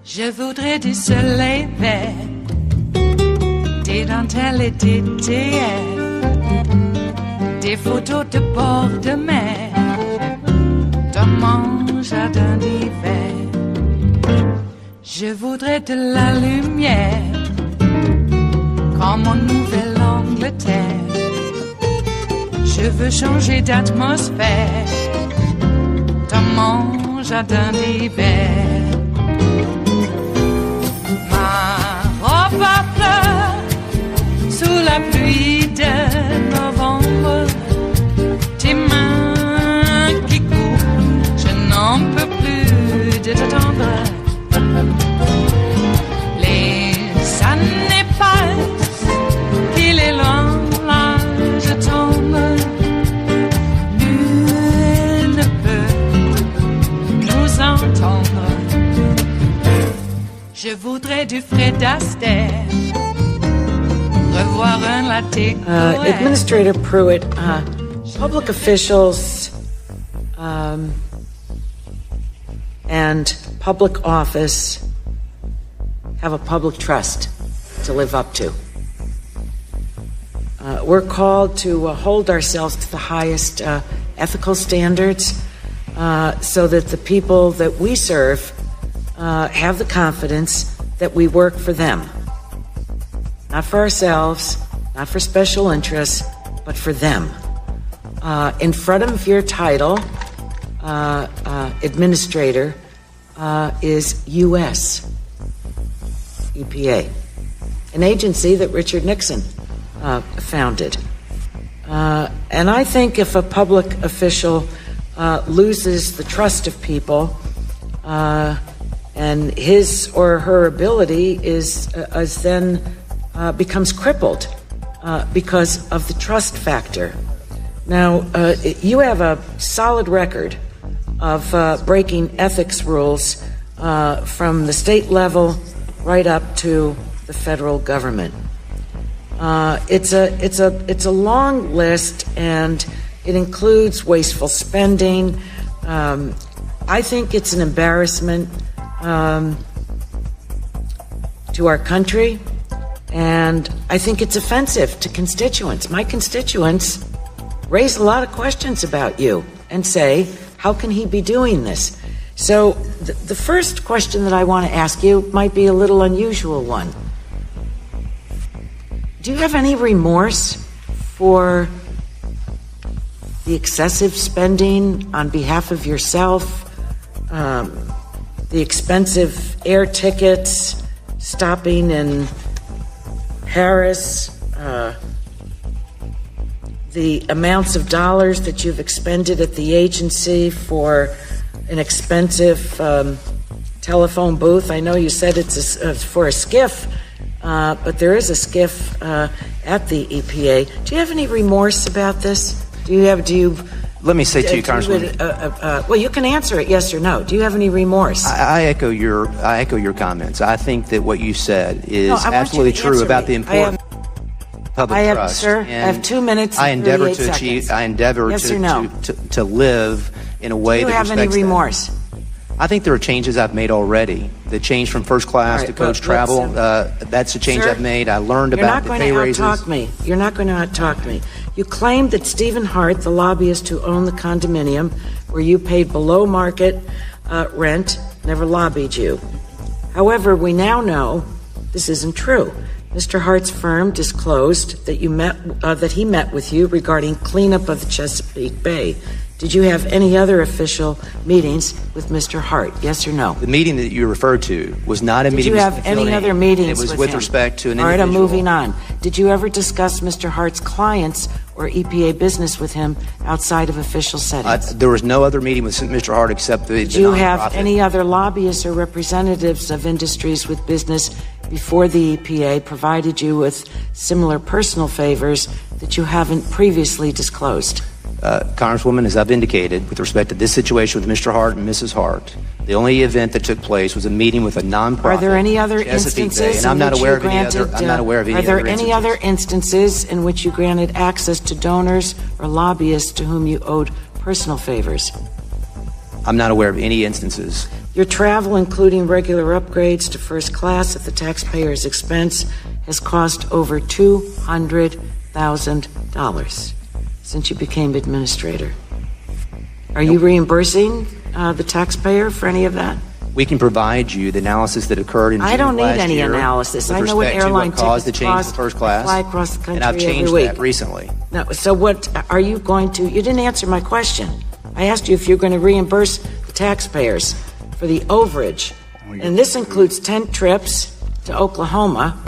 Je voudrais du soleil vert, des dentelles et des théâtres, des photos de bord de mer, dans mon jardin d'hiver. Je voudrais de la lumière, comme en Nouvelle-Angleterre. Je veux changer d'atmosphère, dans mon jardin d'hiver. Ma fleur sous la pluie de novembre, tes mains qui courent, je n'en peux plus de t'attendre. Les années passent, il est loin, là je tombe. Nul ne peut nous entendre. Je voudrais du Fred Astaire, revoir un latte. Administrator Pruitt, public officials and public office have a public trust to live up to. We're called to hold ourselves to the highest ethical standards so that the people that we serve have the confidence that we work for them. Not for ourselves, not for special interests, but for them. In front of your title, administrator, is U.S. EPA, an agency that Richard Nixon founded. And I think if a public official loses the trust of people, and his or her ability is then becomes crippled because of the trust factor. Now, you have a solid record of breaking ethics rules from the state level right up to the federal government. It's a long list, and it includes wasteful spending. I think it's an embarrassment to our country, and I think it's offensive to constituents. My constituents raise a lot of questions about you and say, how can he be doing this? So the first question that I want to ask you might be a little unusual one. Do you have any remorse for the excessive spending on behalf of yourself, the expensive air tickets, stopping in Paris, the amounts of dollars that you've expended at the agency for an expensive telephone booth? I know you said it's for a skiff, but there is a skiff at the EPA. Do you have any remorse about this? Let me say to you, Congressman. Well, you can answer it yes or no. Do you have any remorse? I echo your comments. I think that what you said is absolutely true about the importance of public trust. Sir, I have 2 minutes. I endeavor to achieve. I endeavor yes or no? to live in a way that respects that. Do you have any remorse? I think there are changes I've made already. The change from first class to coach travel, that's a change I've made. I learned about the pay raises. You're not going to out-talk me. You claimed that Stephen Hart, the lobbyist who owned the condominium where you paid below market rent, never lobbied you. However, we now know this isn't true. Mr. Hart's firm disclosed that he met with you regarding cleanup of the Chesapeake Bay. Did you have any other official meetings with Mr. Hart? Yes or no? The meeting that you referred to was not a meeting with Did you have any other meetings with him? It was with respect to an individual. All right, I'm moving on. Did you ever discuss Mr. Hart's clients or EPA business with him outside of official settings? There was no other meeting with Mr. Hart except the Did you have any other lobbyists or representatives of industries with business before the EPA provided you with similar personal favors that you haven't previously disclosed? Congresswoman, as I've indicated, with respect to this situation with Mr. Hart and Mrs. Hart, the only event that took place was a meeting with a nonprofit. Are there any other Chesapeake instances Bay, and I'm not aware of any granted, other. I'm not aware of any Are there other any instances. other instances in which you granted access to donors or lobbyists to whom you owed personal favors? I'm not aware of any instances. Your travel, including regular upgrades to first class at the taxpayer's expense, has cost over $200,000 since you became administrator. Are you reimbursing the taxpayer for any of that? We can provide you the analysis that occurred in June I don't need last any year analysis. with I know what respect to airline caused the tickets change cost to first to class, fly across the country and I've changed every that week. recently. No, so what are you going to? You didn't answer my question. I asked you if you're going to reimburse the taxpayers for the overage, and this includes 10 trips to Oklahoma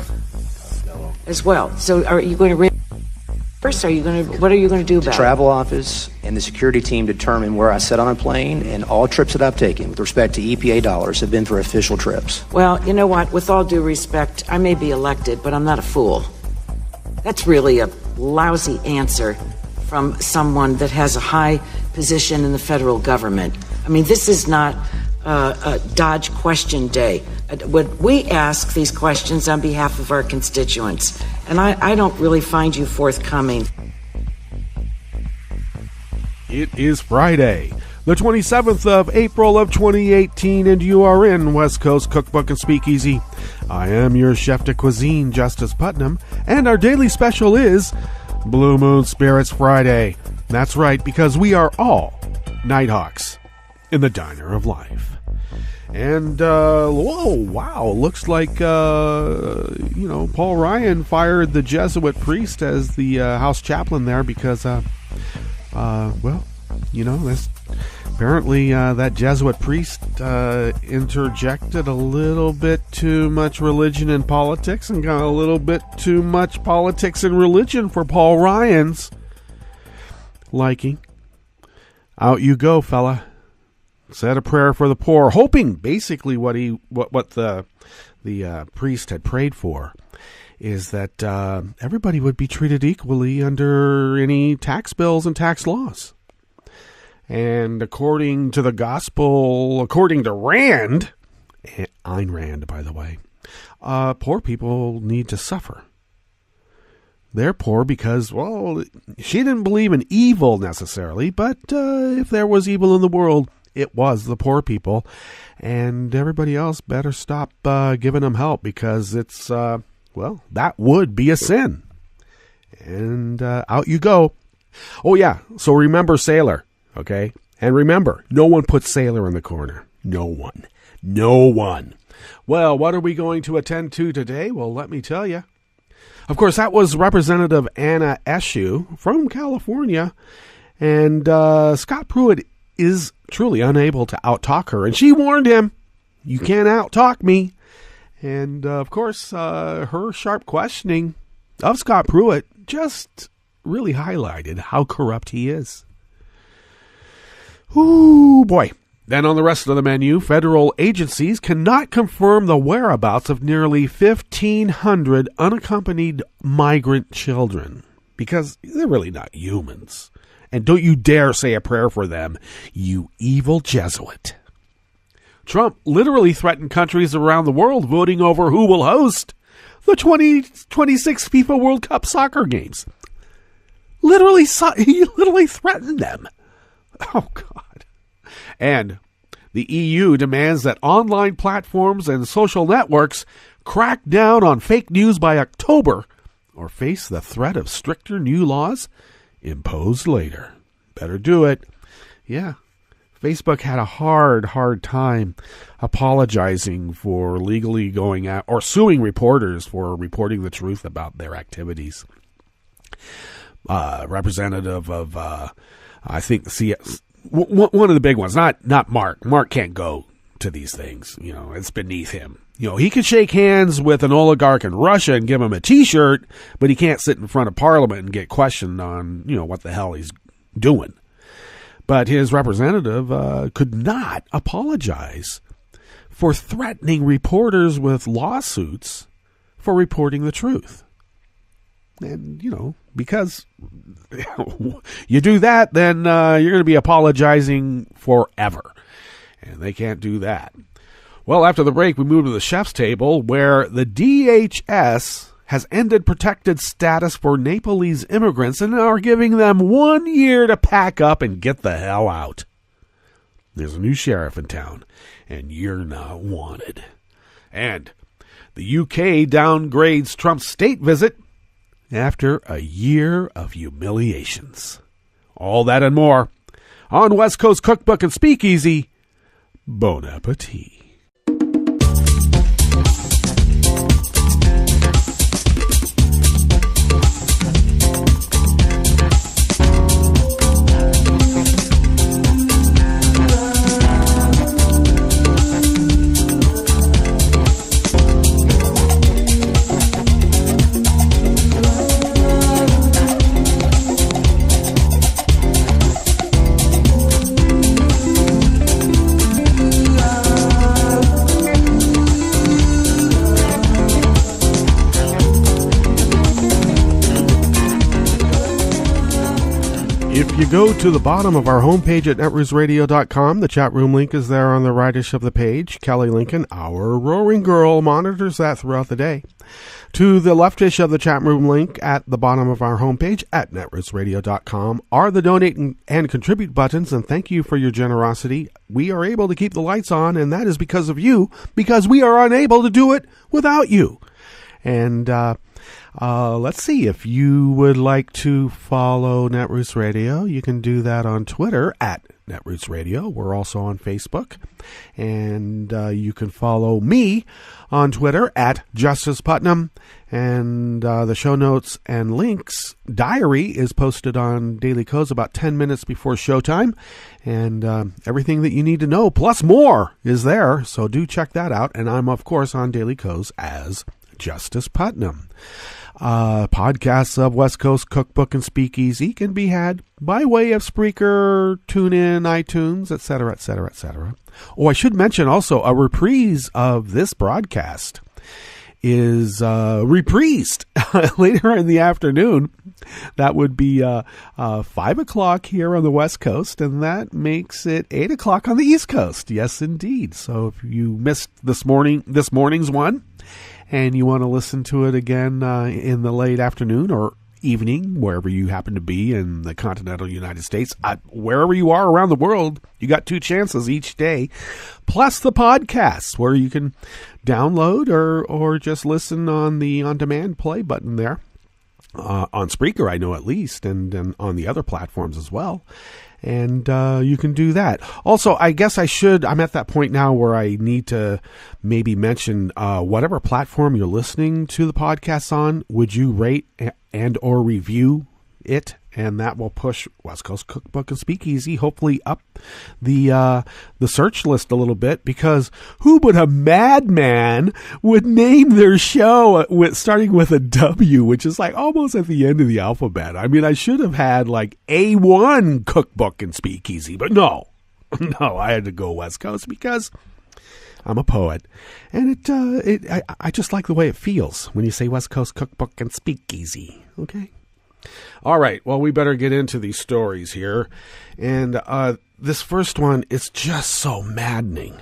as well. So, are you going to reimburse? Are you going to? What are you going to do about The travel office and the security team determine where I sit on a plane, and all trips that I've taken with respect to EPA dollars have been for official trips. Well, you know what? With all due respect, I may be elected, but I'm not a fool. That's really a lousy answer from someone that has a high position in the federal government. I mean, this is not a Dodge question day. We ask these questions on behalf of our constituents, and I don't really find you forthcoming. It is Friday, the 27th of April of 2018, and you are in West Coast Cookbook and Speakeasy. I am your chef de cuisine, Justice Putnam, and our daily special is Blue Moon Spirits Friday. That's right, because we are all Nighthawks in the Diner of Life. And, looks like, Paul Ryan fired the Jesuit priest as the house chaplain there because, apparently that Jesuit priest interjected a little bit too much religion in politics and got a little bit too much politics and religion for Paul Ryan's liking. Out you go, fella. Said a prayer for the poor, hoping basically what the priest had prayed for is that everybody would be treated equally under any tax bills and tax laws. And according to the gospel, according to Rand, Ayn Rand, by the way, poor people need to suffer. They're poor because, well, she didn't believe in evil necessarily, but if there was evil in the world, it was the poor people, and everybody else better stop giving them help because it's, that would be a sin. And out you go. Oh, yeah, so remember Sailor, okay? And remember, no one puts Sailor in the corner. No one. No one. Well, what are we going to attend to today? Well, let me tell you. Of course, that was Representative Anna Eshoo from California, and Scott Pruitt is truly unable to out-talk her, and she warned him, you can't out-talk me. And, of course, her sharp questioning of Scott Pruitt just really highlighted how corrupt he is. Ooh, boy. Then on the rest of the menu, federal agencies cannot confirm the whereabouts of nearly 1,500 unaccompanied migrant children because they're really not humans. And don't you dare say a prayer for them, you evil Jesuit. Trump literally threatened countries around the world voting over who will host the 2026 FIFA World Cup soccer games. He literally threatened them. Oh, God. And the EU demands that online platforms and social networks crack down on fake news by October or face the threat of stricter new laws imposed later. Better do it. Yeah. Facebook had a hard time apologizing for legally going out or suing reporters for reporting the truth about their activities. Representative of, I think, one of the big ones, not Mark. Mark can't go to these things. You know, it's beneath him. You know, he could shake hands with an oligarch in Russia and give him a T-shirt, but he can't sit in front of Parliament and get questioned on, what the hell he's doing. But his representative could not apologize for threatening reporters with lawsuits for reporting the truth. And, because you do that, then you're going to be apologizing forever. And they can't do that. Well, after the break, we move to the chef's table, where the DHS has ended protected status for Nepalese immigrants and are giving them 1 year to pack up and get the hell out. There's a new sheriff in town, and you're not wanted. And the UK downgrades Trump's state visit after a year of humiliations. All that and more on West Coast Cookbook and Speakeasy. Bon appetit. If you go to the bottom of our homepage at netrootsradio.com, the chat room link is there on the rightish of the page. Kelly Lincoln, our roaring girl, monitors that throughout the day. To the leftish of the chat room link at the bottom of our homepage at netrootsradio.com are the donate and contribute buttons, and thank you for your generosity. We are able to keep the lights on, and that is because of you, because we are unable to do it without you. And let's see, if you would like to follow Netroots Radio, you can do that on Twitter at Netroots Radio. We're also on Facebook. And you can follow me on Twitter at Justice Putnam. And the show notes and links diary is posted on Daily Codes about 10 minutes before showtime. And everything that you need to know, plus more, is there. So do check that out. And I'm, of course, on Daily Codes as Justice Putnam. Podcasts of West Coast Cookbook and Speakeasy can be had by way of Spreaker, TuneIn, iTunes, etc., etc., etc. Oh, I should mention also a reprise of this broadcast is reprised later in the afternoon. That would be 5 o'clock here on the West Coast, and that makes it 8 o'clock on the East Coast. Yes, indeed. So if you missed this morning's one, and you want to listen to it again in the late afternoon or evening, wherever you happen to be in the continental United States, wherever you are around the world, you got 2 chances each day, plus the podcasts where you can download or just listen on the on-demand play button there. On Spreaker, I know at least, and on the other platforms as well. And you can do that. Also, I guess I'm at that point now where I need to maybe mention whatever platform you're listening to the podcast on, would you rate and or review it? And that will push West Coast Cookbook and Speakeasy hopefully up the search list a little bit, because who but a madman would name their show starting with a W, which is like almost at the end of the alphabet. I mean, I should have had like A1 Cookbook and Speakeasy, but no, I had to go West Coast because I'm a poet, and I just like the way it feels when you say West Coast Cookbook and Speakeasy. Okay. All right, well, we better get into these stories here. And this first one is just so maddening.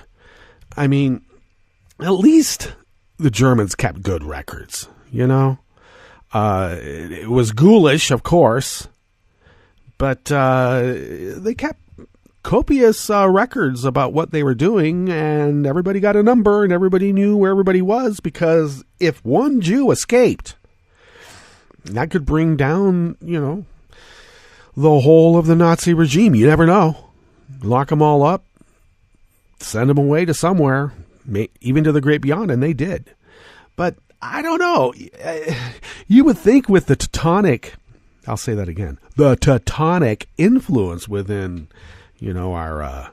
I mean, at least the Germans kept good records, you know? It was ghoulish, of course, but they kept copious records about what they were doing, and everybody got a number, and everybody knew where everybody was, because if one Jew escaped, that could bring down, the whole of the Nazi regime. You never know. Lock them all up, send them away to somewhere, even to the great beyond, and they did. But I don't know. You would think with the Teutonic, I'll say that again, the Teutonic influence within, our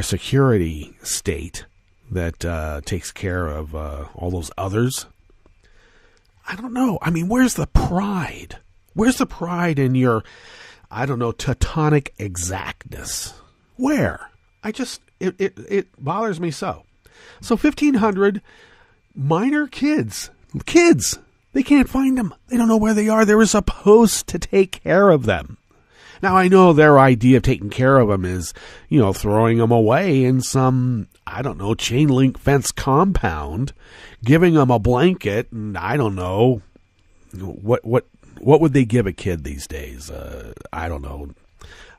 security state that takes care of all those others. I don't know. I mean, where's the pride? Where's the pride in your, Teutonic exactness? Where? It bothers me so. So 1,500 minor kids, they can't find them. They don't know where they are. They were supposed to take care of them. Now, I know their idea of taking care of them is, throwing them away in some, chain link fence compound, giving them a blanket, and I don't know, what would they give a kid these days? I don't know,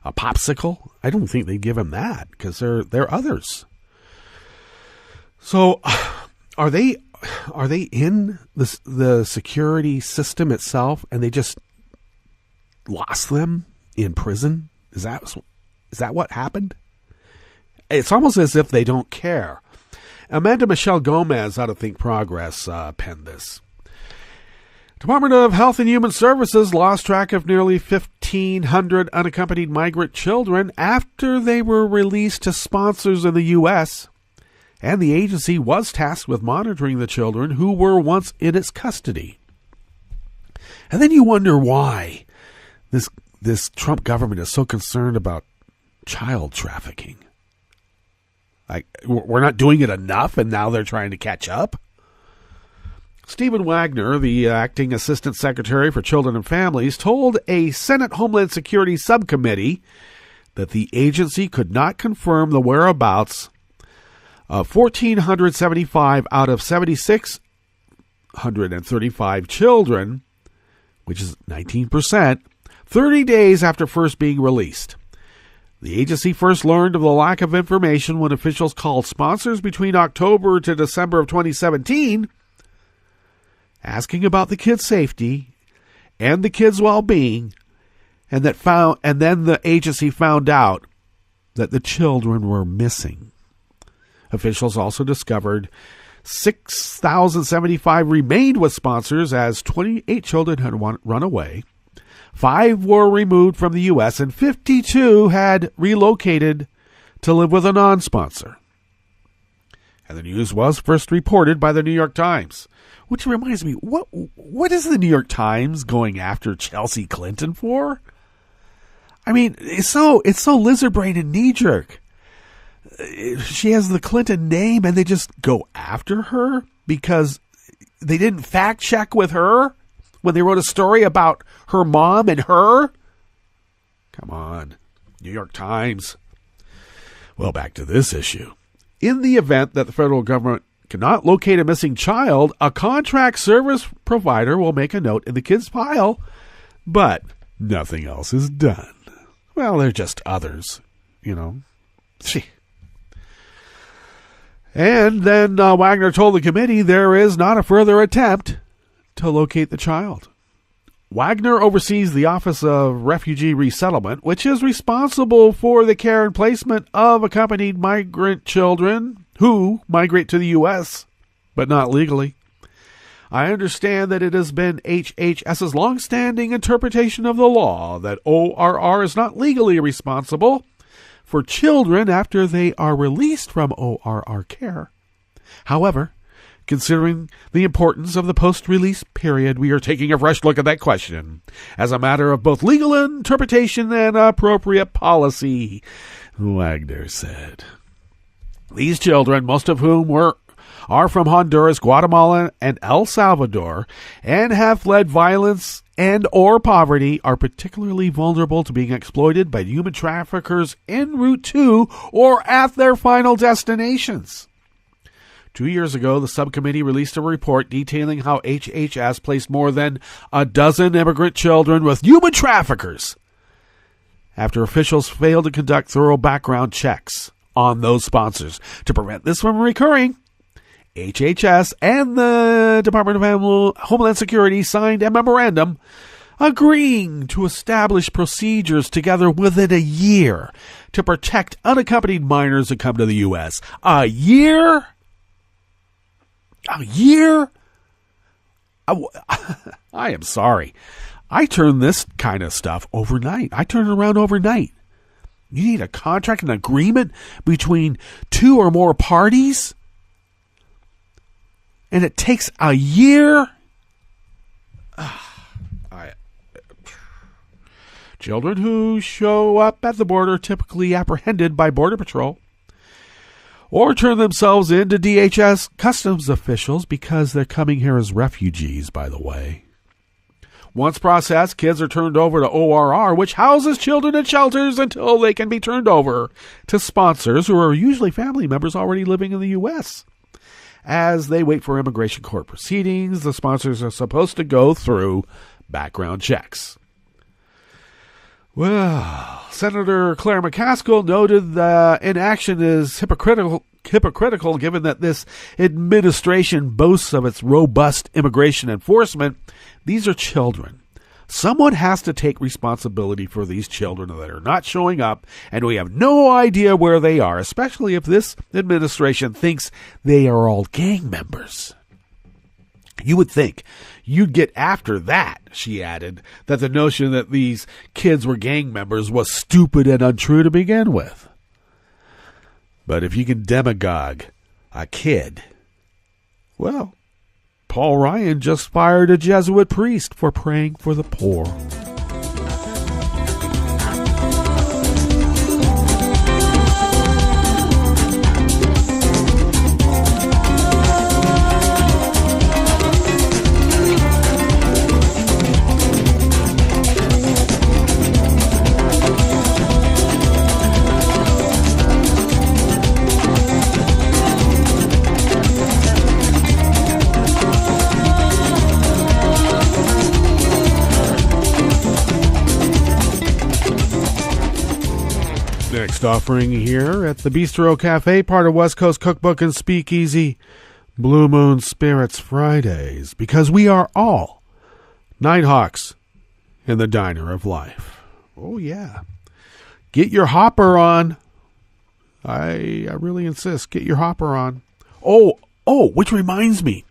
a popsicle? I don't think they'd give him that because they're others. So, are they in the security system itself, and they just lost them in prison? Is that what happened? It's almost as if they don't care. Amanda Michelle Gomez out of Think Progress penned this. Department of Health and Human Services lost track of nearly 1,500 unaccompanied migrant children after they were released to sponsors in the U.S., and the agency was tasked with monitoring the children who were once in its custody. And then you wonder why this Trump government is so concerned about child trafficking. Like, we're not doing it enough, and now they're trying to catch up? Stephen Wagner, the acting assistant secretary for children and families, told a Senate Homeland Security subcommittee that the agency could not confirm the whereabouts of 1,475 out of 7,635 children, which is 19%, 30 days after first being released. The agency first learned of the lack of information when officials called sponsors between October to December of 2017, asking about the kids' safety and the kids' well-being, and then the agency found out that the children were missing. Officials also discovered 6,075 remained with sponsors as 28 children had run away. 5 were removed from the U.S., and 52 had relocated to live with a non-sponsor. And the news was first reported by the New York Times. Which reminds me, what is the New York Times going after Chelsea Clinton for? I mean, it's so lizard-brained and knee-jerk. She has the Clinton name, and they just go after her because they didn't fact-check with her when they wrote a story about her mom and her? Come on, New York Times. Well, back to this issue. In the event that the federal government cannot locate a missing child, a contract service provider will make a note in the kid's file, but nothing else is done. Well, they're just others, Gee. And then Wagner told the committee there is not a further attempt to locate the child. Wagner oversees the Office of Refugee Resettlement, which is responsible for the care and placement of accompanied migrant children who migrate to the U.S., but not legally. I understand that it has been HHS's longstanding interpretation of the law that ORR is not legally responsible for children after they are released from ORR care. However, considering the importance of the post-release period, we are taking a fresh look at that question as a matter of both legal interpretation and appropriate policy, Wagner said. These children, most of whom are from Honduras, Guatemala, and El Salvador, and have fled violence and or poverty, are particularly vulnerable to being exploited by human traffickers en route to or at their final destinations. 2 years ago, the subcommittee released a report detailing how HHS placed more than a dozen immigrant children with human traffickers after officials failed to conduct thorough background checks on those sponsors. To prevent this from recurring, HHS and the Department of Homeland Security signed a memorandum agreeing to establish procedures together within a year to protect unaccompanied minors who come to the U.S. A year? A year? I am sorry. I turn this kind of stuff overnight. I turn it around overnight. You need a contract, an agreement between 2 or more parties? And it takes a year? Children who show up at the border are typically apprehended by Border Patrol or turn themselves in to DHS customs officials because they're coming here as refugees, by the way. Once processed, kids are turned over to ORR, which houses children in shelters until they can be turned over to sponsors who are usually family members already living in the U.S. As they wait for immigration court proceedings, the sponsors are supposed to go through background checks. Well, Senator Claire McCaskill noted that inaction is hypocritical given that this administration boasts of its robust immigration enforcement. These are children. Someone has to take responsibility for these children that are not showing up, and we have no idea where they are, especially if this administration thinks they are all gang members. You would think you'd get after that, she added, that the notion that these kids were gang members was stupid and untrue to begin with. But if you can demagogue a kid, well, Paul Ryan just fired a Jesuit priest for praying for the poor. Next offering here at the Bistro Cafe, part of West Coast Cookbook and Speakeasy, Blue Moon Spirits Fridays, because we are all Nighthawks in the diner of life. Oh, yeah. Get your hopper on. I really insist. Get your hopper on. Oh, which reminds me.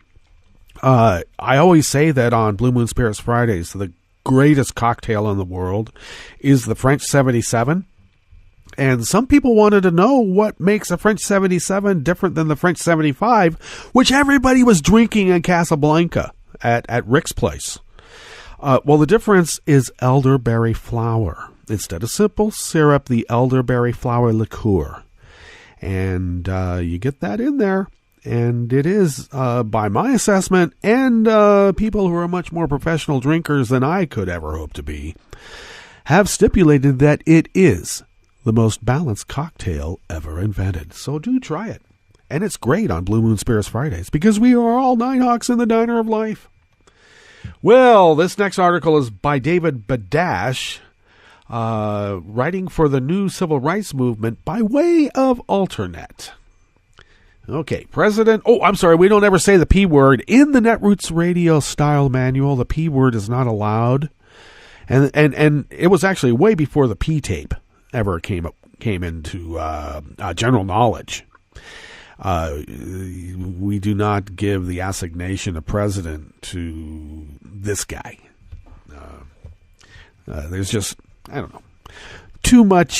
I always say that on Blue Moon Spirits Fridays, the greatest cocktail in the world is the French 77. And some people wanted to know what makes a French 77 different than the French 75, which everybody was drinking in Casablanca at Rick's place. Well, the difference is elderberry flower. Instead of simple syrup, the elderberry flower liqueur. And you get that in there. And it is, by my assessment, and people who are much more professional drinkers than I could ever hope to be, have stipulated that it is the most balanced cocktail ever invented. So do try it. And it's great on Blue Moon Spirits Fridays because we are all Nighthawks in the diner of life. Well, this next article is by David Badash, writing for the new civil rights movement by way of alternate. Okay, we don't ever say the P word. In the Netroots Radio style manual, the P word is not allowed. And it was actually way before the P tape ever came into general knowledge. We do not give the assignation of president to this guy. There's just, I don't know, too much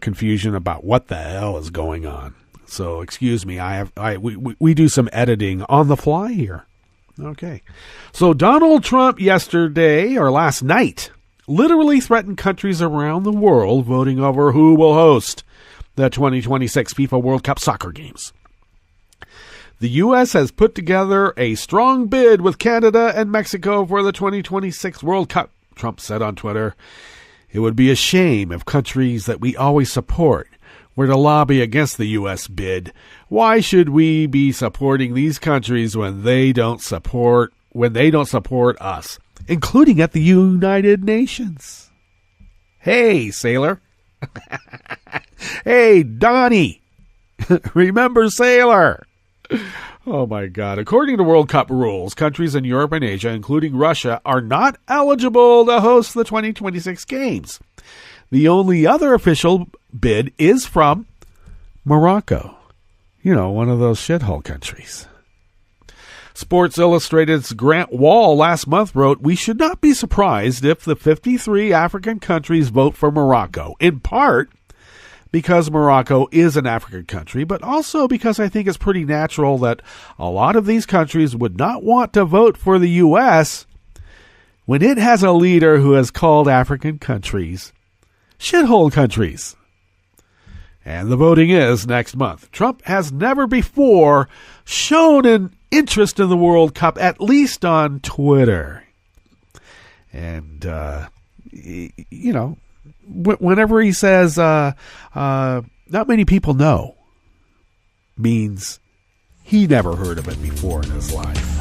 confusion about what the hell is going on. So excuse me, we do some editing on the fly here. Okay. So Donald Trump last night, literally threatened countries around the world voting over who will host the 2026 FIFA World Cup soccer games. The U.S. has put together a strong bid with Canada and Mexico for the 2026 World Cup, Trump said on Twitter. It would be a shame if countries that we always support were to lobby against the U.S. bid. Why should we be supporting these countries when they don't support us? Including at the United Nations. Hey, sailor. Hey, Donnie. Remember sailor. Oh, my God. According to World Cup rules, countries in Europe and Asia, including Russia, are not eligible to host the 2026 games. The only other official bid is from Morocco. One of those shithole countries. Sports Illustrated's Grant Wall last month wrote, "We should not be surprised if the 53 African countries vote for Morocco, in part because Morocco is an African country, but also because I think it's pretty natural that a lot of these countries would not want to vote for the U.S. when it has a leader who has called African countries shithole countries." And the voting is next month. Trump has never before shown an interest in the World Cup, at least on Twitter. And, whenever he says, not many people know, means he never heard of it before in his life.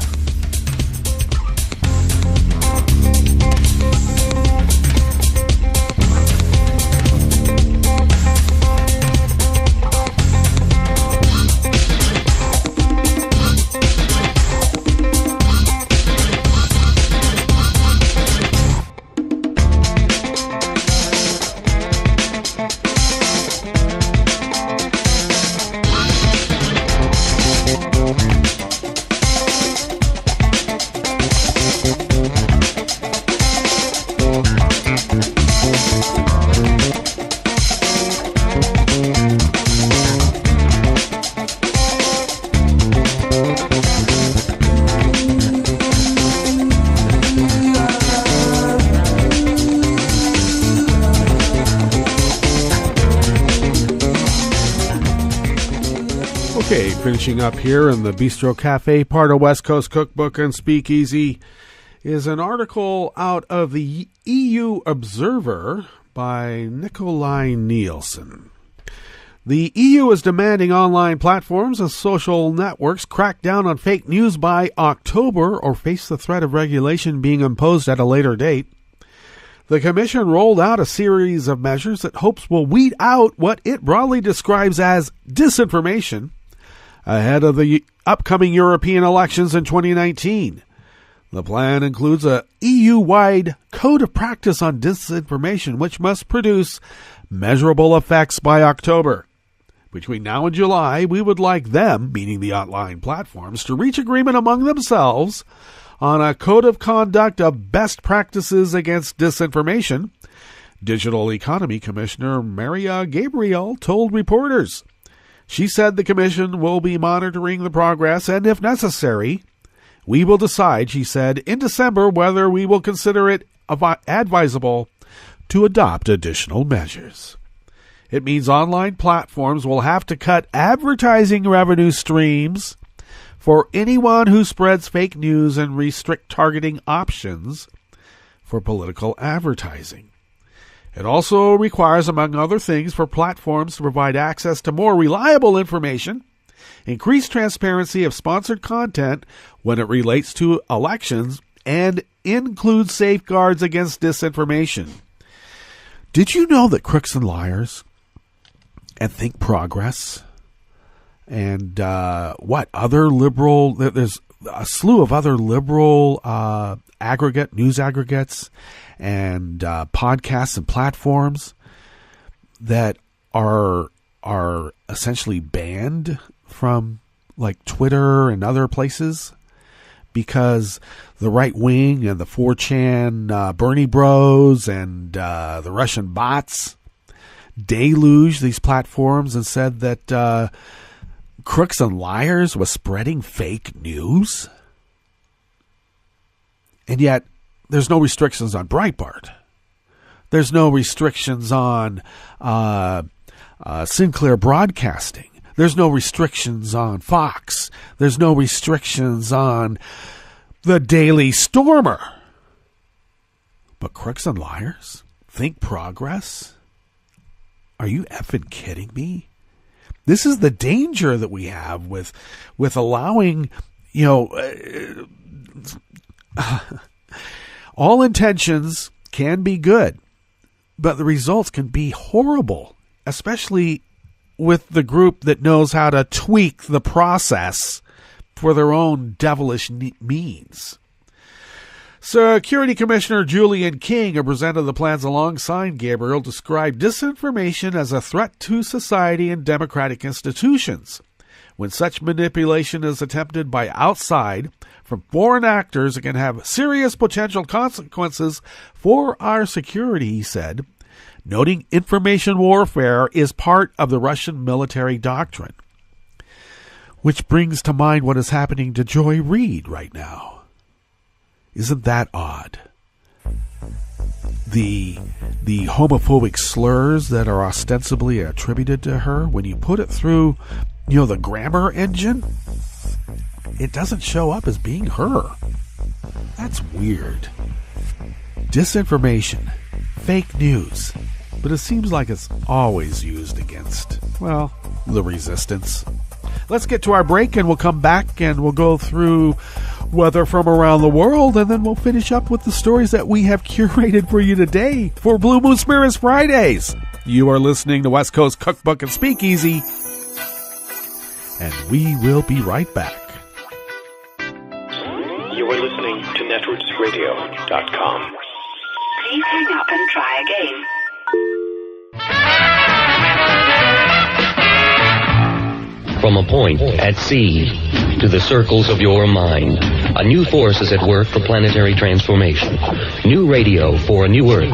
Okay, finishing up here in the Bistro Cafe, part of West Coast Cookbook and Speakeasy, is an article out of the EU Observer by Nikolai Nielsen. The EU is demanding online platforms and social networks crack down on fake news by October or face the threat of regulation being imposed at a later date. The Commission rolled out a series of measures that hopes will weed out what it broadly describes as disinformation ahead of the upcoming European elections in 2019. The plan includes a EU-wide code of practice on disinformation, which must produce measurable effects by October. Between now and July, we would like them, meaning the online platforms, to reach agreement among themselves on a code of conduct of best practices against disinformation, Digital Economy Commissioner Maria Gabriel told reporters. She said the Commission will be monitoring the progress, and if necessary, we will decide, she said, in December whether we will consider it advisable to adopt additional measures. It means online platforms will have to cut advertising revenue streams for anyone who spreads fake news and restrict targeting options for political advertising. It also requires, among other things, for platforms to provide access to more reliable information, increase transparency of sponsored content when it relates to elections, and include safeguards against disinformation. Did you know that Crooks and Liars and Think Progress and other liberal, there's a slew of other liberal news aggregates and podcasts and platforms that are essentially banned from like Twitter and other places because the right wing and the 4chan Bernie Bros and the Russian bots deluged these platforms and said that Crooks and Liars was spreading fake news. And yet there's no restrictions on Breitbart. There's no restrictions on Sinclair Broadcasting. There's no restrictions on Fox. There's no restrictions on the Daily Stormer. But Crooks and Liars? Think Progress? Are you effing kidding me? This is the danger that we have with allowing, all intentions can be good, but the results can be horrible, especially with the group that knows how to tweak the process for their own devilish means. Security Commissioner Julian King, who presented the plans alongside Gabriel, described disinformation as a threat to society and democratic institutions. When such manipulation is attempted by outside, from foreign actors, it can have serious potential consequences for our security, he said, noting information warfare is part of the Russian military doctrine. Which brings to mind what is happening to Joy Reid right now. Isn't that odd? The the homophobic slurs that are ostensibly attributed to her, when you put it through, the grammar engine, it doesn't show up as being her. That's weird. Disinformation, fake news, but it seems like it's always used against, the resistance. Let's get to our break, and we'll come back and we'll go through weather from around the world, and then we'll finish up with the stories that we have curated for you today for Blue Moon Spirits Fridays. You are listening to West Coast Cookbook and Speakeasy, and we will be right back. You are listening to netrootsradio.com. Please hang up and try again. From a point at sea to the circles of your mind, a new force is at work for planetary transformation. New radio for a new Earth.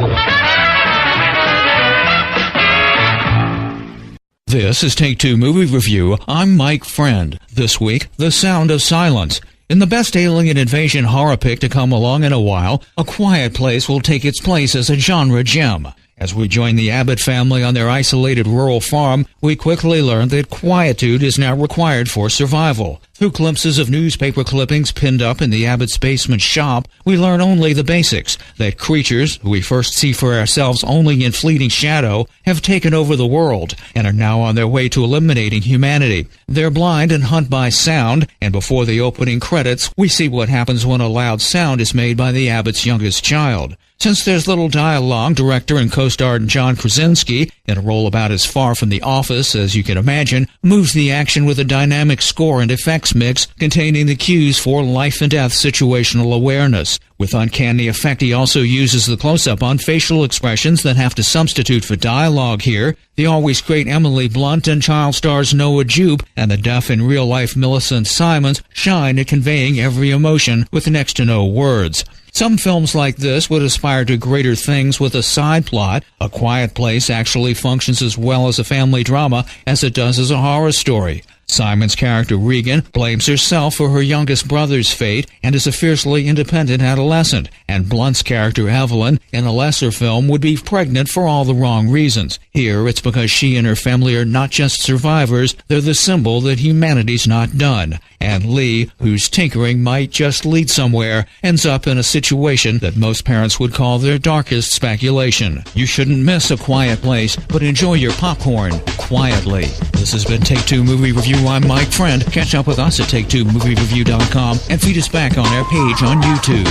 This is Take Two Movie Review. I'm Mike Friend. This week, The Sound of Silence. In the best alien invasion horror pick to come along in a while, A Quiet Place will take its place as a genre gem. As we join the Abbott family on their isolated rural farm, we quickly learn that quietude is now required for survival. Through glimpses of newspaper clippings pinned up in the Abbott's basement shop, we learn only the basics, that creatures, who we first see for ourselves only in fleeting shadow, have taken over the world and are now on their way to eliminating humanity. They're blind and hunt by sound, and before the opening credits, we see what happens when a loud sound is made by the Abbott's youngest child. Since there's little dialogue, director and co-star John Krasinski, in a role about as far from The Office as you can imagine, moves the action with a dynamic score and effects mix containing the cues for life and death situational awareness. With uncanny effect, he also uses the close-up on facial expressions that have to substitute for dialogue here. The always great Emily Blunt and child stars Noah Jupe and the deaf in real-life Millicent Simmonds shine at conveying every emotion with next to no words. Some films like this would aspire to greater things with a side plot. A Quiet Place actually functions as well as a family drama as it does as a horror story. Simon's character Regan blames herself for her youngest brother's fate and is a fiercely independent adolescent, and Blunt's character Evelyn, in a lesser film, would be pregnant for all the wrong reasons. Here, it's because she and her family are not just survivors, they're the symbol that humanity's not done. And Lee, whose tinkering might just lead somewhere, ends up in a situation that most parents would call their darkest speculation. You shouldn't miss A Quiet Place, but enjoy your popcorn quietly. This has been Take Two Movie Review. I'm Mike Friend. Catch up with us at Take2MovieReview.com and feed us back on our page on YouTube.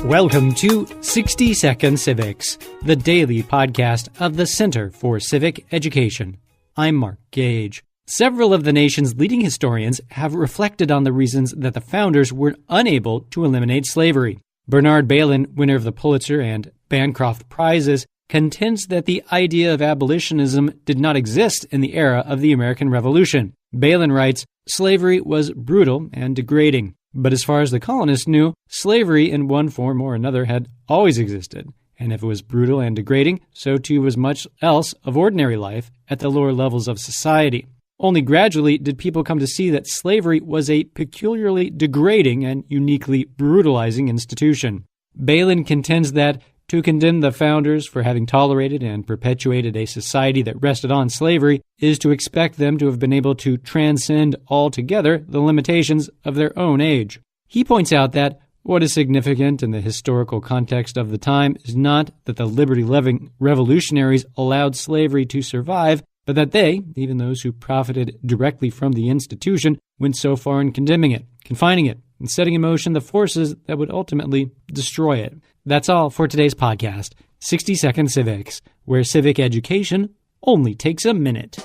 Welcome to 60 Second Civics, the daily podcast of the Center for Civic Education. I'm Mark Gage. Several of the nation's leading historians have reflected on the reasons that the founders were unable to eliminate slavery. Bernard Bailyn, winner of the Pulitzer and Bancroft Prizes, contends that the idea of abolitionism did not exist in the era of the American Revolution. Bailyn writes, "Slavery was brutal and degrading. But as far as the colonists knew, slavery in one form or another had always existed. And if it was brutal and degrading, so too was much else of ordinary life at the lower levels of society. Only gradually did people come to see that slavery was a peculiarly degrading and uniquely brutalizing institution." Bailyn contends that to condemn the founders for having tolerated and perpetuated a society that rested on slavery is to expect them to have been able to transcend altogether the limitations of their own age. He points out that what is significant in the historical context of the time is not that the liberty-loving revolutionaries allowed slavery to survive, but that they, even those who profited directly from the institution, went so far in condemning it, confining it, and setting in motion the forces that would ultimately destroy it. That's all for today's podcast, 60 Second Civics, where civic education only takes a minute.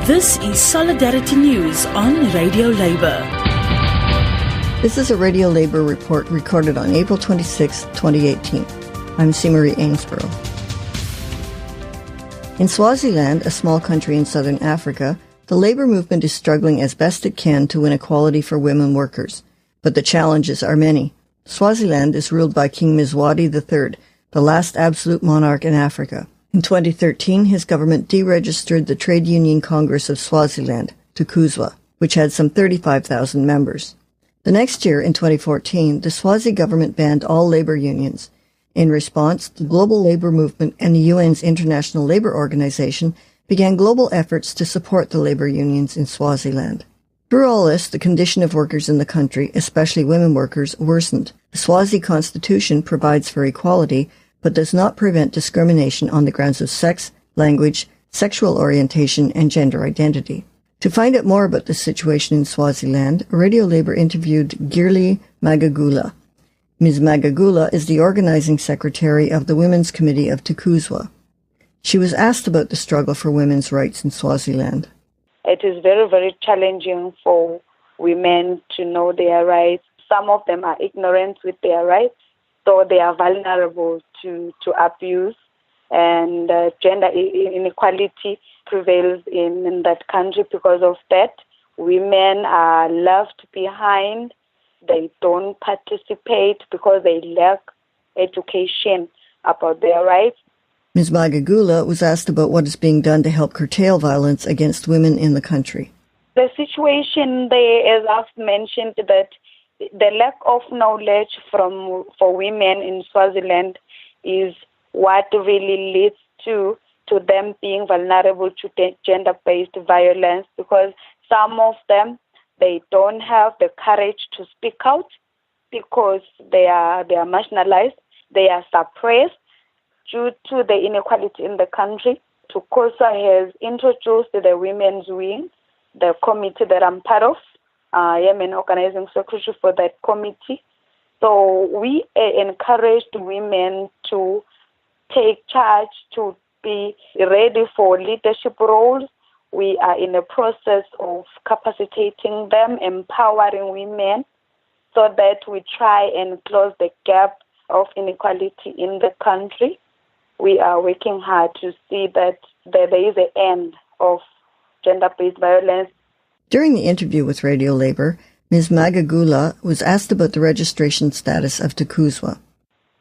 This is Solidarity News on Radio Labour. This is a Radio Labour report recorded on April 26, 2018. I'm C-Marie Ainsborough. In Swaziland, a small country in southern Africa, the labour movement is struggling as best it can to win equality for women workers. But the challenges are many. Swaziland is ruled by King Mzwadi III, the last absolute monarch in Africa. In 2013, his government deregistered the Trade Union Congress of Swaziland, Tukuzwa, which had some 35,000 members. The next year, in 2014, the Swazi government banned all labor unions. In response, the global labor movement and the UN's International Labour Organization began global efforts to support the labor unions in Swaziland. Through all this, the condition of workers in the country, especially women workers, worsened. The Swazi constitution provides for equality, but does not prevent discrimination on the grounds of sex, language, sexual orientation, and gender identity. To find out more about the situation in Swaziland, Radio Labour interviewed Girli Magagula. Ms. Magagula is the organizing secretary of the Women's Committee of Tukuzwa. She was asked about the struggle for women's rights in Swaziland. It is very, very challenging for women to know their rights. Some of them are ignorant with their rights, so they are vulnerable to abuse, and gender inequality prevails in that country. Because of that, women are left behind. They don't participate because they lack education about their rights. Ms. Magagula was asked about what is being done to help curtail violence against women in the country. The situation there, as I've mentioned, that the lack of knowledge for women in Swaziland is what really leads to them being vulnerable to gender-based violence, because some of them, they don't have the courage to speak out because they are marginalized, they are suppressed due to the inequality in the country. Tukuzwa has introduced the women's wing, the committee that I'm part of. I am an organizing secretary for that committee. So we encouraged women to take charge, to be ready for leadership roles. We are in the process of capacitating them, empowering women, so that we try and close the gap of inequality in the country. We are working hard to see that there is an end of gender-based violence. During the interview with Radio Labour, Ms. Magagula was asked about the registration status of Tukuzwa.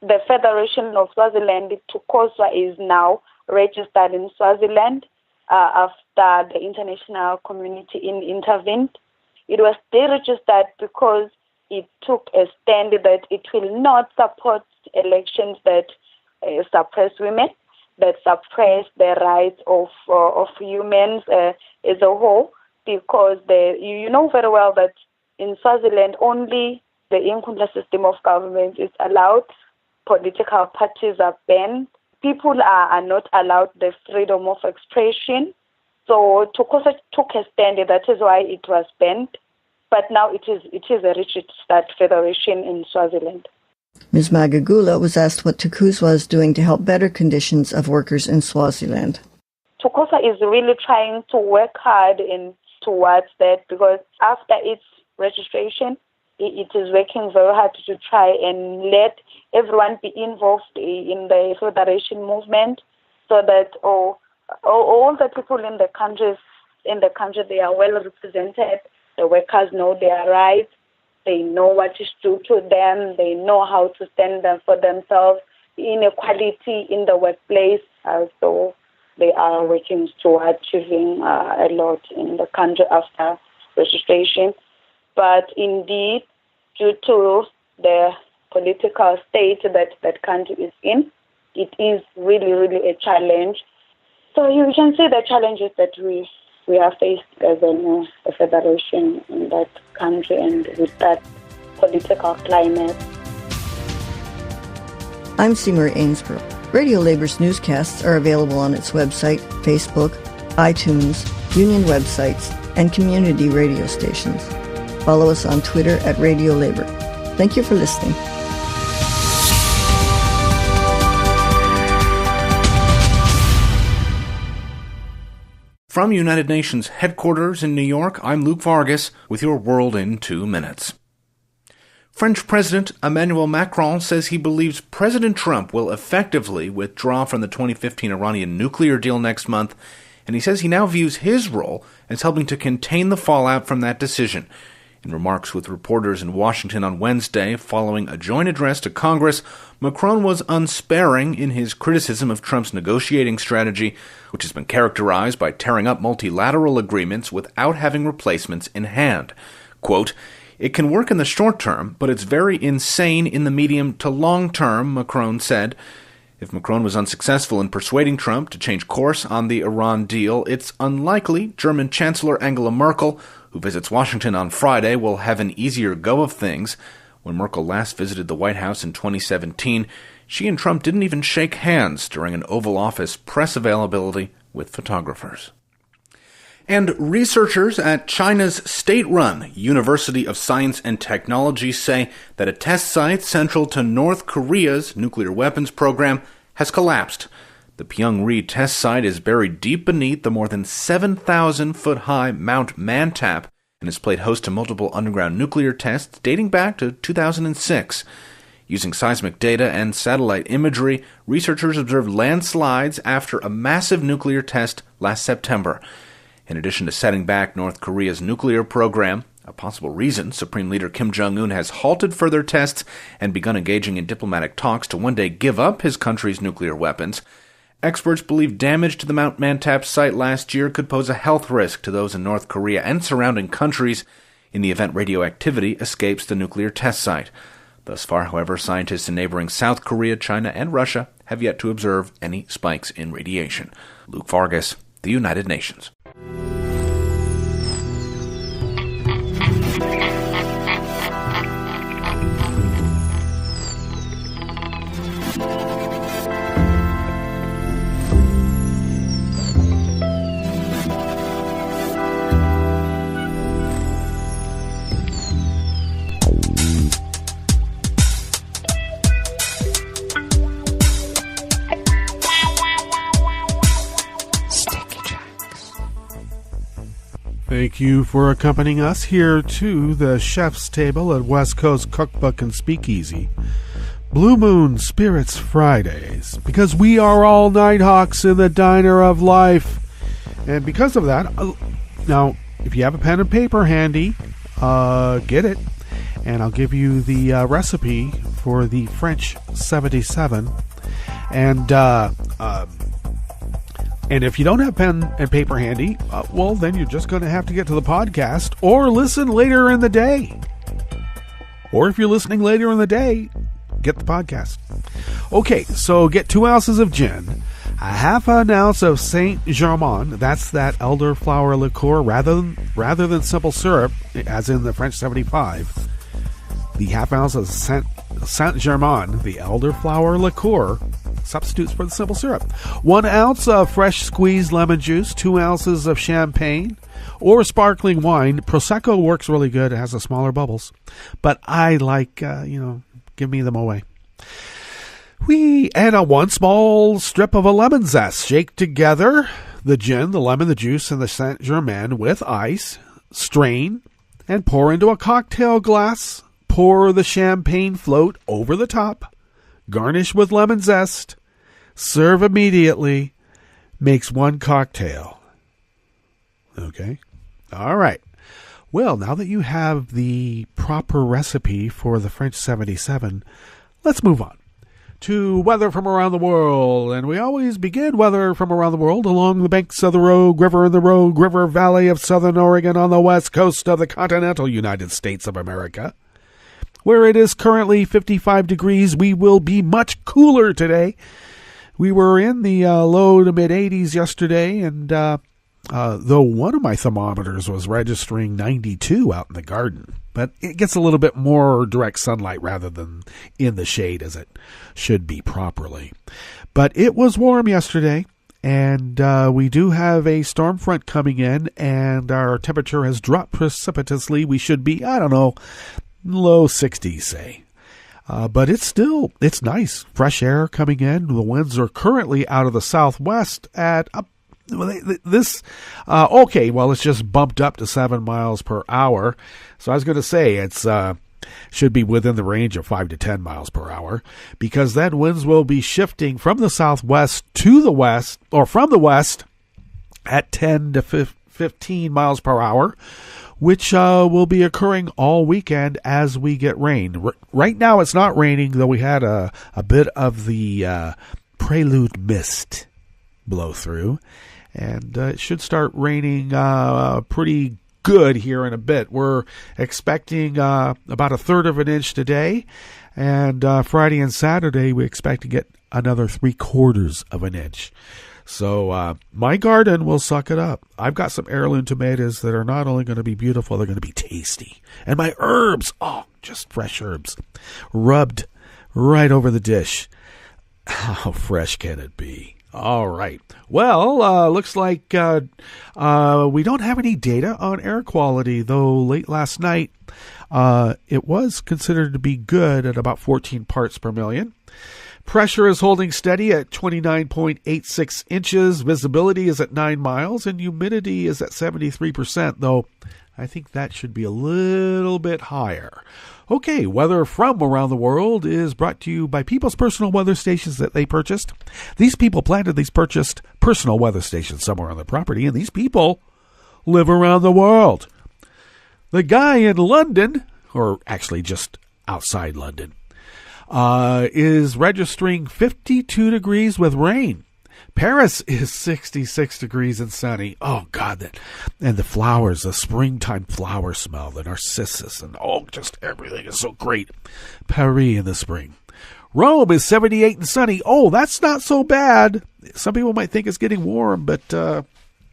The Federation of Swaziland, Tukuzwa, is now registered in Swaziland after the international community intervened. It was deregistered because it took a stand that it will not support elections that suppress women, that suppress the rights of humans as a whole, because you know very well that in Swaziland only the Inkundla system of government is allowed. Political parties are banned. People are not allowed the freedom of expression. So Tukuzwa took a stand. That is why it was banned. But now it is a registered federation in Swaziland. Ms. Magagula was asked what Tukuzwa is doing to help better conditions of workers in Swaziland. Tukuzwa is really trying to work hard towards that, because after its registration, it is working very hard to try and let everyone be involved in the federation movement, so that all the people in the country, they are well represented. The workers know their rights. They know what is due to them. They know how to stand up for themselves. Inequality in the workplace, so they are working toward achieving a lot in the country after registration. But indeed, due to the political state that country is in, it is really, really a challenge. So you can see the challenges that we are faced as a federation in that country and with that political climate. I'm Seamer Ainsborough. Radio Labour's newscasts are available on its website, Facebook, iTunes, union websites, and community radio stations. Follow us on Twitter at Radio Labour. Thank you for listening. From United Nations headquarters in New York, I'm Luke Vargas with your World in 2 Minutes. French President Emmanuel Macron says he believes President Trump will effectively withdraw from the 2015 Iranian nuclear deal next month, and he says he now views his role as helping to contain the fallout from that decision. In remarks with reporters in Washington on Wednesday, following a joint address to Congress, Macron was unsparing in his criticism of Trump's negotiating strategy, which has been characterized by tearing up multilateral agreements without having replacements in hand. Quote, "It can work in the short term, but it's very insane in the medium to long term," Macron said. If Macron was unsuccessful in persuading Trump to change course on the Iran deal, it's unlikely German Chancellor Angela Merkel, who visits Washington on Friday, will have an easier go of things. When Merkel last visited the White House in 2017, she and Trump didn't even shake hands during an Oval Office press availability with photographers. And researchers at China's state-run University of Science and Technology say that a test site central to North Korea's nuclear weapons program has collapsed. The Pyongyang test site is buried deep beneath the more than 7,000-foot-high Mount Mantap and has played host to multiple underground nuclear tests dating back to 2006. Using seismic data and satellite imagery, researchers observed landslides after a massive nuclear test last September. In addition to setting back North Korea's nuclear program, a possible reason Supreme Leader Kim Jong-un has halted further tests and begun engaging in diplomatic talks to one day give up his country's nuclear weapons, experts believe damage to the Mount Mantap site last year could pose a health risk to those in North Korea and surrounding countries in the event radioactivity escapes the nuclear test site. Thus far, however, scientists in neighboring South Korea, China, and Russia have yet to observe any spikes in radiation. Luke Vargas, The United Nations. Thank you for accompanying us here to the chef's table at West Coast Cookbook and Speakeasy. Blue Moon Spirits Fridays, because we are all Nighthawks in the diner of life. And because of that, now, if you have a pen and paper handy, get it. And I'll give you the recipe for the French 77. And if you don't have pen and paper handy, well, then you're just going to have to get to the podcast or listen later in the day. Or if you're listening later in the day, get the podcast. Okay, so get 2 ounces of gin, a half an ounce of Saint Germain, that's that elderflower liqueur, rather than simple syrup, as in the French 75. The half ounce of Saint Germain, the elderflower liqueur, substitutes for the simple syrup. 1 ounce of fresh squeezed lemon juice, 2 ounces of champagne or sparkling wine. Prosecco works really good. It has the smaller bubbles. But I like, give me them away. And a 1 small strip of a lemon zest. Shake together the gin, the lemon, the juice, and the Saint Germain with ice. Strain and pour into a cocktail glass. Pour the champagne float over the top. Garnish with lemon zest. Serve immediately. Makes 1 cocktail. Okay? All right. Well, now that you have the proper recipe for the French 77, let's move on to weather from around the world. And we always begin weather from around the world along the banks of the Rogue River in the Rogue River Valley of southern Oregon on the west coast of the continental United States of America. Where it is currently 55 degrees, we will be much cooler today. We were in the low to mid-80s yesterday, and though one of my thermometers was registering 92 out in the garden, but it gets a little bit more direct sunlight rather than in the shade as it should be properly. But it was warm yesterday, and we do have a storm front coming in, and our temperature has dropped precipitously. We should be, low 60s, say. But it's nice. Fresh air coming in. The winds are currently out of the southwest at it's just bumped up to 7 miles per hour. So I was going to say it's should be within the range of 5 to 10 miles per hour, because then winds will be shifting from the southwest to the west, or from the west at 10 to 15 miles per hour, which will be occurring all weekend as we get rain. Right now it's not raining, though we had a bit of the prelude mist blow through. And it should start raining pretty good here in a bit. We're expecting about a third of an inch today. And Friday and Saturday, we expect to get another 3/4 of an inch. So my garden will suck it up. I've got some heirloom tomatoes that are not only going to be beautiful, they're going to be tasty. And my herbs, just fresh herbs, rubbed right over the dish. How fresh can it be? All right. Well, looks like we don't have any data on air quality, though late last night it was considered to be good at about 14 parts per million. Pressure is holding steady at 29.86 inches. Visibility is at 9 miles, and humidity is at 73%, though I think that should be a little bit higher. Okay, weather from around the world is brought to you by people's personal weather stations that they purchased. These people planted these purchased personal weather stations somewhere on their property, and these people live around the world. The guy in London, or actually just outside London, is registering 52 degrees with rain. Paris is 66 degrees and sunny. Oh, God. And the flowers, the springtime flower smell, the narcissus, and just everything is so great. Paris in the spring. Rome is 78 and sunny. Oh, that's not so bad. Some people might think it's getting warm, but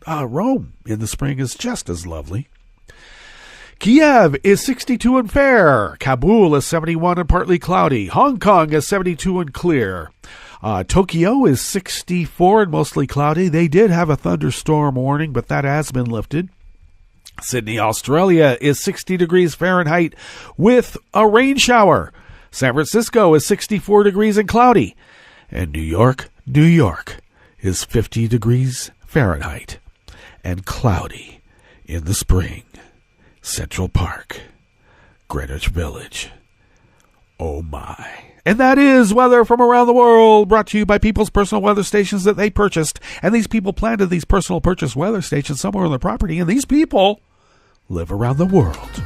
Rome in the spring is just as lovely. Kiev is 62 and fair. Kabul is 71 and partly cloudy. Hong Kong is 72 and clear. Tokyo is 64 and mostly cloudy. They did have a thunderstorm warning, but that has been lifted. Sydney, Australia is 60 degrees Fahrenheit with a rain shower. San Francisco is 64 degrees and cloudy. And New York is 50 degrees Fahrenheit and cloudy in the spring. Central Park, Greenwich Village. Oh my. And that is weather from around the world, brought to you by people's personal weather stations that they purchased. And these people planted these personal purchase weather stations somewhere on their property, and these people live around the world.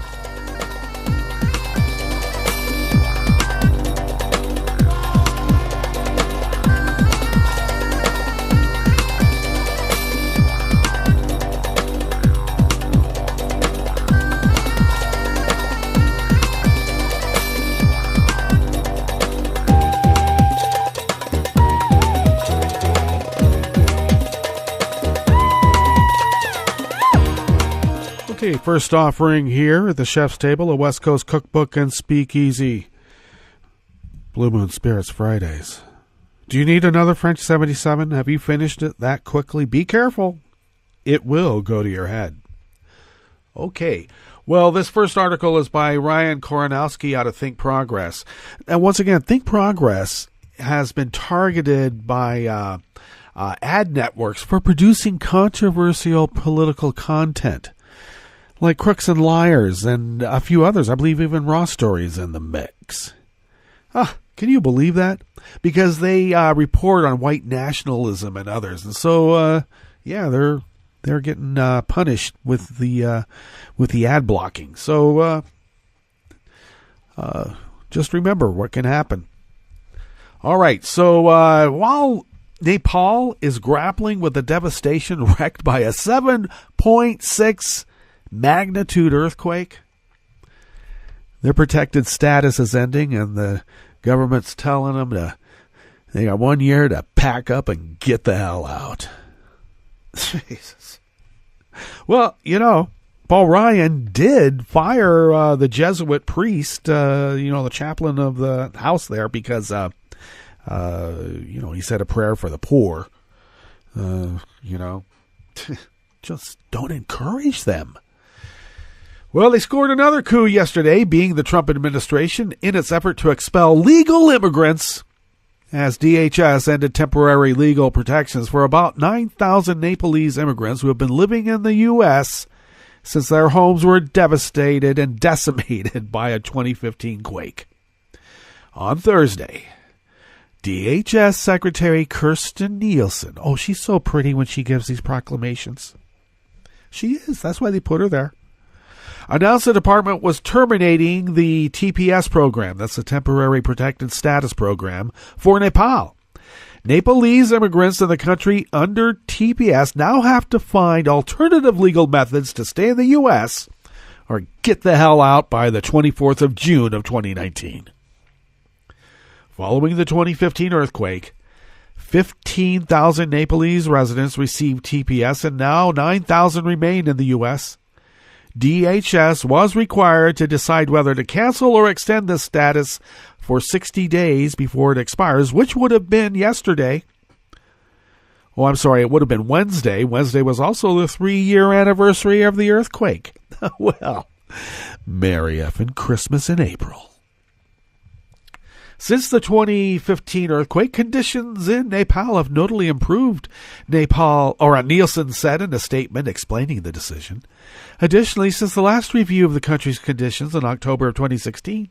Okay, first offering here at the chef's table, a West Coast Cookbook and Speakeasy. Blue Moon Spirits Fridays. Do you need another French 77? Have you finished it that quickly? Be careful. It will go to your head. Okay. Well, this first article is by Ryan Koronowski out of Think Progress. And once again, Think Progress has been targeted by ad networks for producing controversial political content, like Crooks and Liars and a few others. I believe even Raw Stories in the mix. Can you believe that? Because they report on white nationalism and others, and so they're getting punished with the ad blocking. So just remember what can happen. All right. So while Nepal is grappling with the devastation wreaked by a 7.6 magnitude earthquake, their protected status is ending, and the government's telling them they got 1 year to pack up and get the hell out. Jesus. Well, Paul Ryan did fire the Jesuit priest, the chaplain of the house there, because he said a prayer for the poor. Just don't encourage them. Well, they scored another coup yesterday, being the Trump administration, in its effort to expel legal immigrants, as DHS ended temporary legal protections for about 9,000 Nepalese immigrants who have been living in the U.S. since their homes were devastated and decimated by a 2015 quake. On Thursday, DHS Secretary Kirstjen Nielsen, she's so pretty when she gives these proclamations. She is. That's why they put her there. announced the department was terminating the TPS program. That's the Temporary Protected Status program for Nepal. Nepalese immigrants in the country under TPS now have to find alternative legal methods to stay in the U.S. or get the hell out by the 24th of June of 2019. Following the 2015 earthquake, 15,000 Nepalese residents received TPS and now 9,000 remain in the U.S. DHS was required to decide whether to cancel or extend this status for 60 days before it expires, which would have been yesterday. Oh, I'm sorry, it would have been Wednesday. Wednesday was also the 3-year anniversary of the earthquake. Well, merry effing Christmas in April. Since the 2015 earthquake, conditions in Nepal have notably improved, Nielsen said in a statement explaining the decision. Additionally, since the last review of the country's conditions in October of 2016,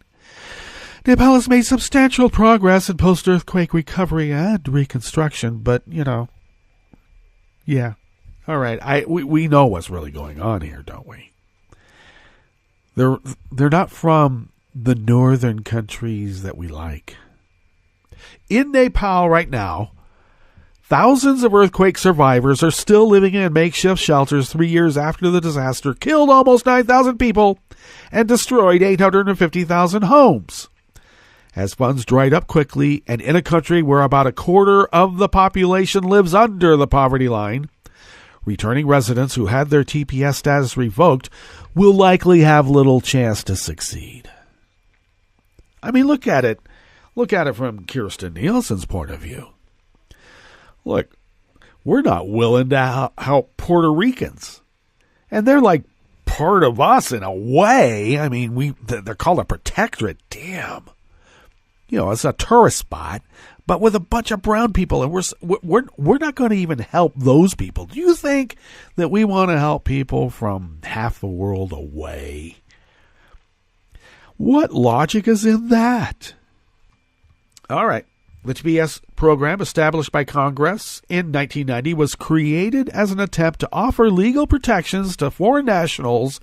Nepal has made substantial progress in post-earthquake recovery and reconstruction, but, yeah. All right, we know what's really going on here, don't we? They're not from the northern countries that we like. In Nepal right now, thousands of earthquake survivors are still living in makeshift shelters 3 years after the disaster killed almost 9,000 people and destroyed 850,000 homes. As funds dried up quickly, and in a country where about a quarter of the population lives under the poverty line, returning residents who had their TPS status revoked will likely have little chance to succeed. I mean, look at it. Look at it from Kirsten Nielsen's point of view. Look, we're not willing to help Puerto Ricans. And they're like part of us in a way. I mean, they're called a protectorate. Damn. It's a tourist spot, but with a bunch of brown people, and we're not going to even help those people. Do you think that we want to help people from half the world away? What logic is in that? All right. The TPS program, established by Congress in 1990, was created as an attempt to offer legal protections to foreign nationals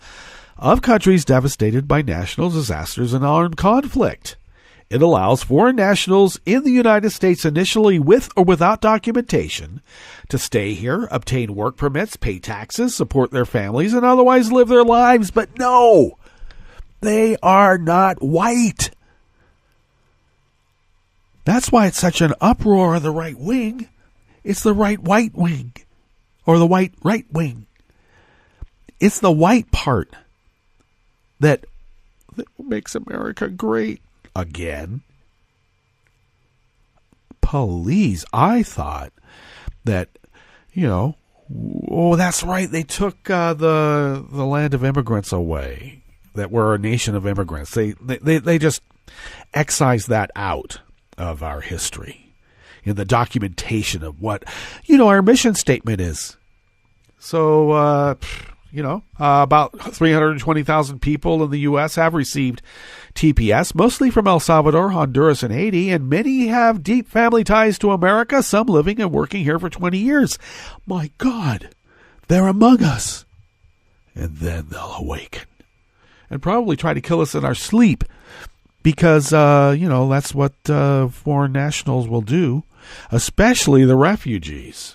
of countries devastated by national disasters and armed conflict. It allows foreign nationals in the United States, initially with or without documentation, to stay here, obtain work permits, pay taxes, support their families, and otherwise live their lives. But no, they are not white. That's why it's such an uproar on the right wing. It's the right wing, or the white right wing. It's the white part that makes America great again. Please, I thought that, that's right. They took the land of immigrants away, that we're a nation of immigrants. They just excised that out of our history in the documentation of what, our mission statement is. So, about 320,000 people in the U.S. have received TPS, mostly from El Salvador, Honduras, and Haiti, and many have deep family ties to America, some living and working here for 20 years. My God, they're among us. And then they'll awaken and probably try to kill us in our sleep because, that's what foreign nationals will do, especially the refugees.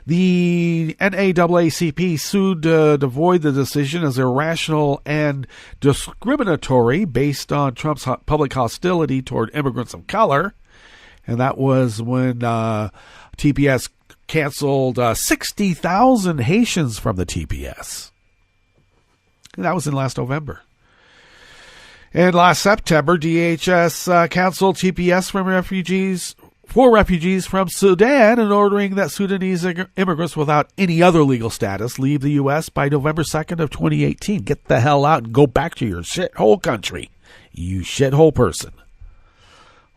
The NAACP sued to void the decision as irrational and discriminatory based on Trump's public hostility toward immigrants of color. And that was when TPS canceled 60,000 Haitians from the TPS. And that was in last November. And last September, DHS canceled TPS for refugees from Sudan and ordering that Sudanese immigrants without any other legal status leave the U.S. by November 2nd of 2018. Get the hell out and go back to your shithole country, you shithole person.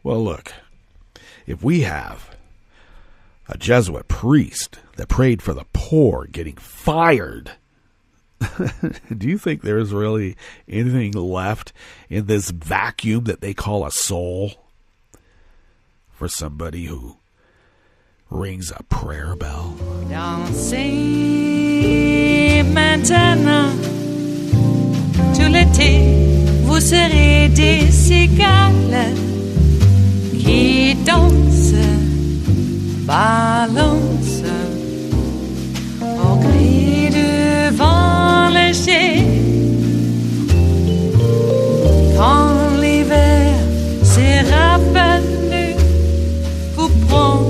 Well, look, if we have a Jesuit priest that prayed for the poor getting fired, do you think there's really anything left in this vacuum that they call a soul for somebody who rings a prayer bell? Dans ces maintenant tout l'été, vous serez des cigales qui dansent, balancent au cri du vent léger. Quand l'hiver sera venu, vous prend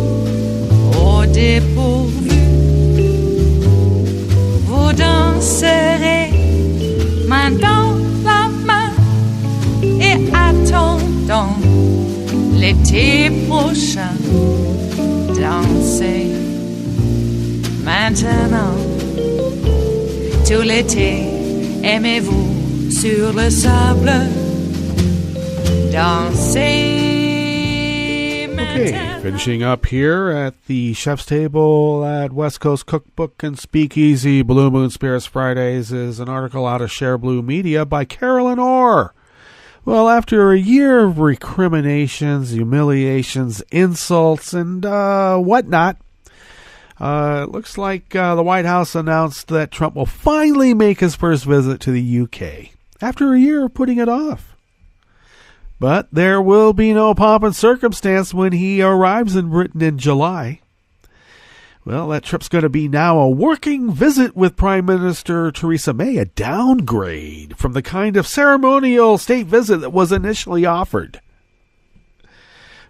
au dépourvu, vous danserez main dans la main et attendant l'été prochain. Dansez maintenant tout l'été, aimez-vous sur le sable. Dansez maintenant. Okay, finishing up here at the chef's table at West Coast Cookbook and Speakeasy Blue Moon Spirits Fridays is an article out of Share Blue Media by Carolyn Orr. Well, after a year of recriminations, humiliations, insults, and whatnot, it looks like the White House announced that Trump will finally make his first visit to the UK after a year of putting it off. But there will be no pomp and circumstance when he arrives in Britain in July. Well, that trip's going to be now a working visit with Prime Minister Theresa May, a downgrade from the kind of ceremonial state visit that was initially offered.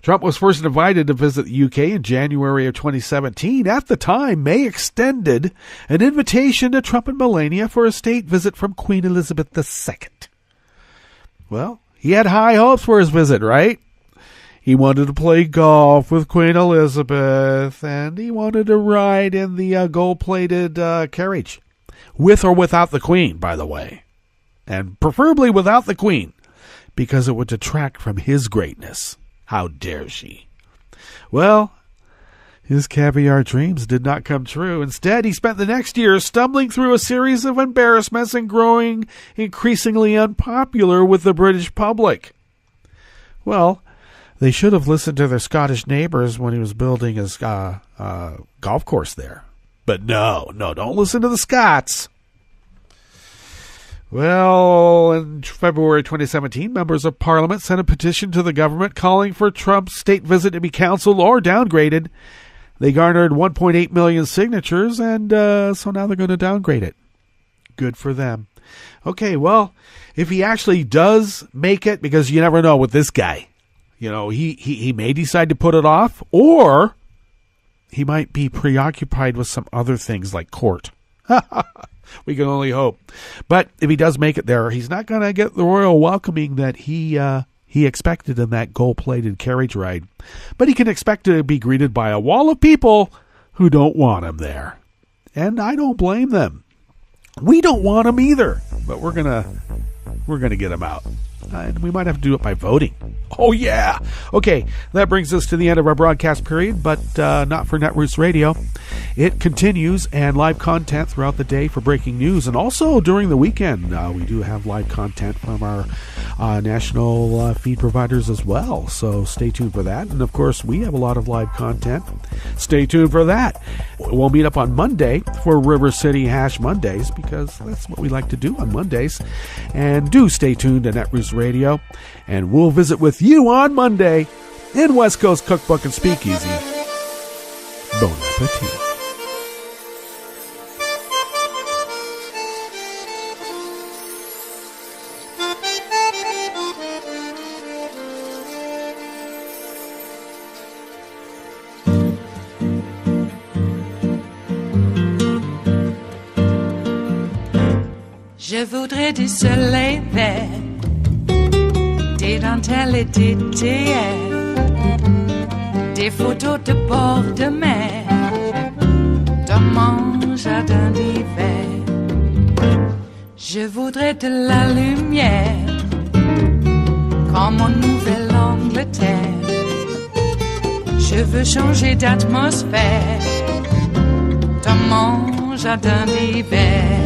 Trump was first invited to visit the UK in January of 2017. At the time, May extended an invitation to Trump and Melania for a state visit from Queen Elizabeth II. Well, he had high hopes for his visit, right? He wanted to play golf with Queen Elizabeth, and he wanted to ride in the gold-plated carriage. With or without the Queen, by the way. And preferably without the Queen, because it would detract from his greatness. How dare she? Well, his caviar dreams did not come true. Instead, he spent the next year stumbling through a series of embarrassments and growing increasingly unpopular with the British public. Well, they should have listened to their Scottish neighbors when he was building his golf course there. But no, don't listen to the Scots. Well, in February 2017, members of Parliament sent a petition to the government calling for Trump's state visit to be cancelled or downgraded. They garnered 1.8 million signatures, and so now they're going to downgrade it. Good for them. Okay, well, if he actually does make it, because you never know with this guy, you know, he may decide to put it off, or he might be preoccupied with some other things like court. We can only hope. But if he does make it there, he's not going to get the royal welcoming that he expected in that gold-plated carriage ride. But he can expect to be greeted by a wall of people who don't want him there. And I don't blame them. We don't want him either. But we're gonna get him out. And we might have to do it by voting. Oh, yeah. Okay, that brings us to the end of our broadcast period, but not for Netroots Radio. It continues, and live content throughout the day for breaking news. And also during the weekend, we do have live content from our national feed providers as well. So stay tuned for that. And, of course, we have a lot of live content. Stay tuned for that. We'll meet up on Monday for River City Hash Mondays, because that's what we like to do on Mondays. And do stay tuned to Netroots Radio, and we'll visit with you on Monday in West Coast Cookbook and Speakeasy. Bon appetit. Je voudrais du soleil vert, des dentelles et des théières, des photos de bord de mer, dans mon jardin d'hiver. Je voudrais de la lumière, comme en Nouvelle-Angleterre. Je veux changer d'atmosphère, dans mon jardin d'hiver.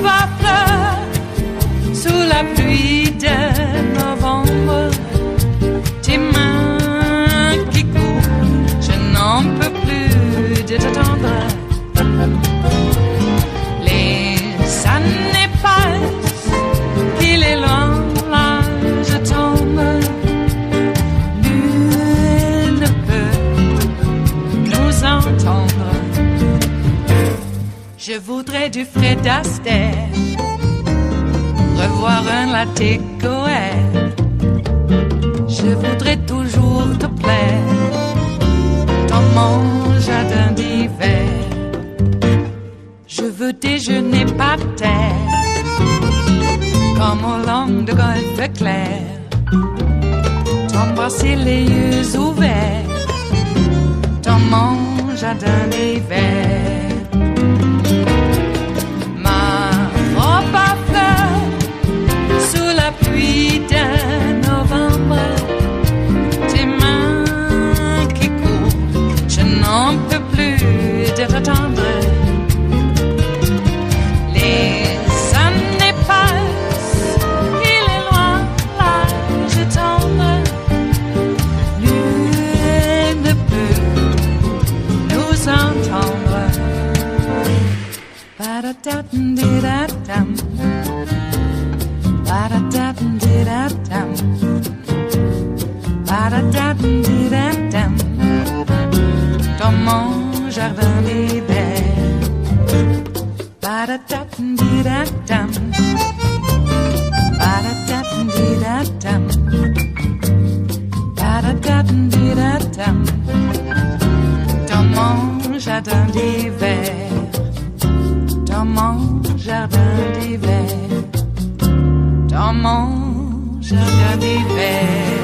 Ma fleur sous la pluie de novembre, tes mains qui courent, je n'en peux plus de t'attendre. Les voudrais du Fred Astaire, revoir un latte Goer. Je voudrais toujours te plaire dans mon jardin d'hiver. Je veux déjeuner par terre comme au long de golfe clair, t'embrasser les yeux ouverts dans mon jardin d'hiver. Ma robe à fleurs sous la pluie d'un novembre, tes mains qui courent, je n'en peux plus de t'attendre. Les années passent, il est loin l'âge tendre, nul ne peut nous entendre. Ba-da-da-dum-di-da-dum, ba-da-da-dum-di-da-dum, ba-da-da-dum-di-da-dum, dans mon jardin d'hiver. Ba-da-da-dum-di-da-dum, ba-da-da-dum-di-da-dum, ba-da-da-dum-di-da-dum, dans mon jardin d'hiver. Dans mon jardin d'hiver, dans mon jardin d'hiver.